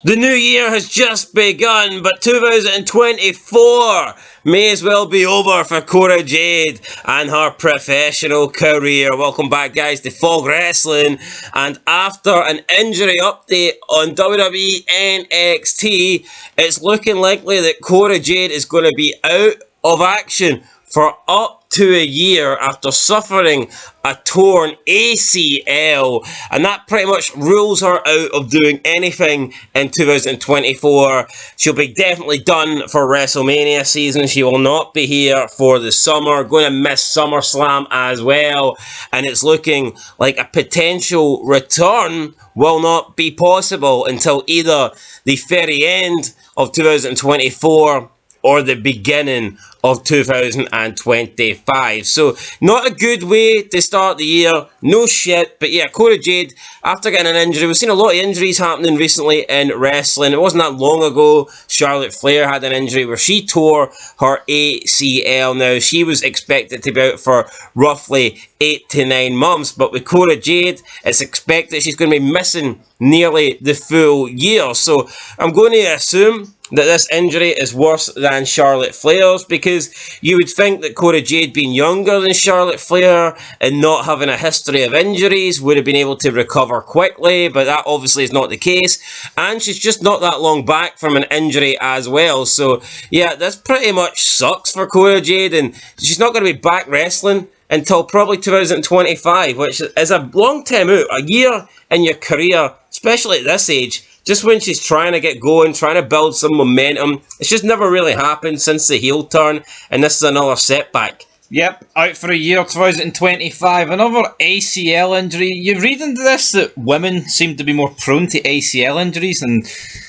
The new year has just begun, but 2024 may as well be over for Cora Jade and her professional career. Welcome back, guys, to Fog Wrestling. And after an injury update on WWE NXT, it's looking likely that Cora Jade is going to be out of action for up to a year after suffering a torn ACL, and that pretty much rules her out of doing anything in 2024. She'll be definitely done for WrestleMania season. She will not be here for the summer, going to miss SummerSlam as well, and it's looking like a potential return will not be possible until either the very end of 2024 or the beginning of 2025. So, not a good way to start the year. No shit. But yeah, Cora Jade, after getting an injury, we've seen a lot of injuries happening recently in wrestling. It wasn't that long ago Charlotte Flair had an injury where she tore her ACL. Now, she was expected to be out for roughly 8 to 9 months. But with Cora Jade, it's expected she's going to be missing nearly the full year. So, I'm going to assume that this injury is worse than Charlotte Flair's, because you would think that Cora Jade, being younger than Charlotte Flair and not having a history of injuries, would have been able to recover quickly, but that obviously is not the case, and she's just not that long back from an injury as well. So yeah, this pretty much sucks for Cora Jade, and she's not going to be back wrestling until probably 2025, which is a long time out. A year in your career, especially at this age, just when she's trying to get going, trying to build some momentum. It's just never really happened since the heel turn, and this is another setback. Yep, out for a year, 2025. Another ACL injury. You read into this that women seem to be more prone to ACL injuries, and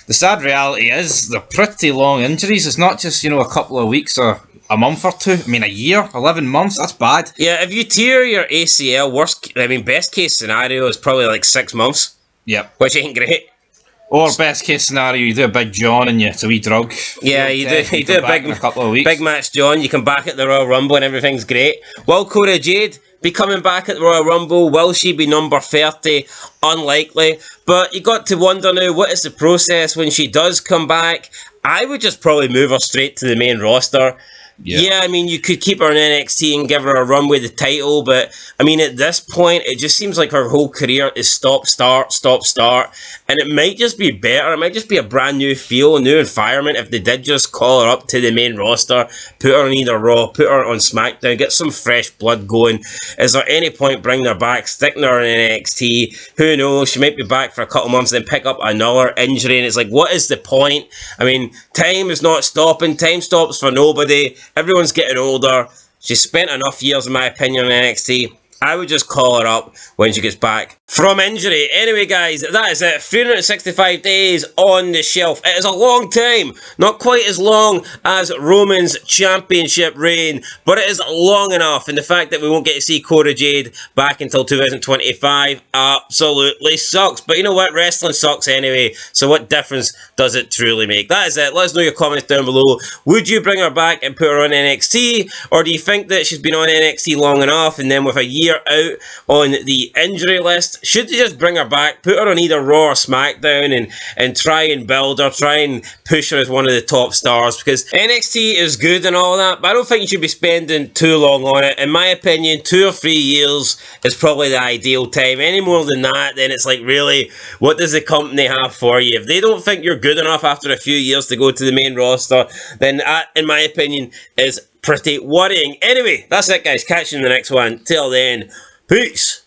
the sad reality is they're pretty long injuries. It's not just, a couple of weeks or a month or two. I mean, a year, 11 months, that's bad. Yeah, if you tear your ACL, best case scenario is probably like 6 months. Yep. Which ain't great. Or best case scenario, you do a big John and it's a wee drug. Yeah, you do a big match John, you come back at the Royal Rumble and everything's great. Will Cora Jade be coming back at the Royal Rumble? Will she be number 30? Unlikely. But you got to wonder now, what is the process when she does come back? I would just probably move her straight to the main roster. Yeah, I mean, you could keep her in NXT and give her a run with the title, but, I mean, at this point, it just seems like her whole career is stop, start, and it might just be better, it might just be a brand new feel, a new environment if they did just call her up to the main roster, put her on either Raw, put her on SmackDown, get some fresh blood going. Is there any point bringing her back, sticking her in NXT? Who knows, she might be back for a couple months and then pick up another injury, and it's like, what is the point? I mean, time is not stopping, time stops for nobody. Everyone's getting older. She's spent enough years, in my opinion, in NXT. I would just call her up when she gets back from injury. Anyway, guys, that is it. 365 days on the shelf. It is a long time. Not quite as long as Roman's championship reign, but it is long enough. And the fact that we won't get to see Cora Jade back until 2025 absolutely sucks. But you know what? Wrestling sucks anyway. So what difference does it truly make? That is it. Let us know your comments down below. Would you bring her back and put her on NXT? Or do you think that she's been on NXT long enough, and then with a year out on the injury list, should they just bring her back, put her on either Raw or SmackDown, and try and build her, try and push her as one of the top stars? Because NXT is good and all that, but I don't think you should be spending too long on it. In my opinion, 2 or 3 years is probably the ideal time. Any more than that, then it's like, really, what does the company have for you? If they don't think you're good enough after a few years to go to the main roster, then that, in my opinion, is pretty worrying. Anyway, that's it, guys. Catch you in the next one. Till then, peace.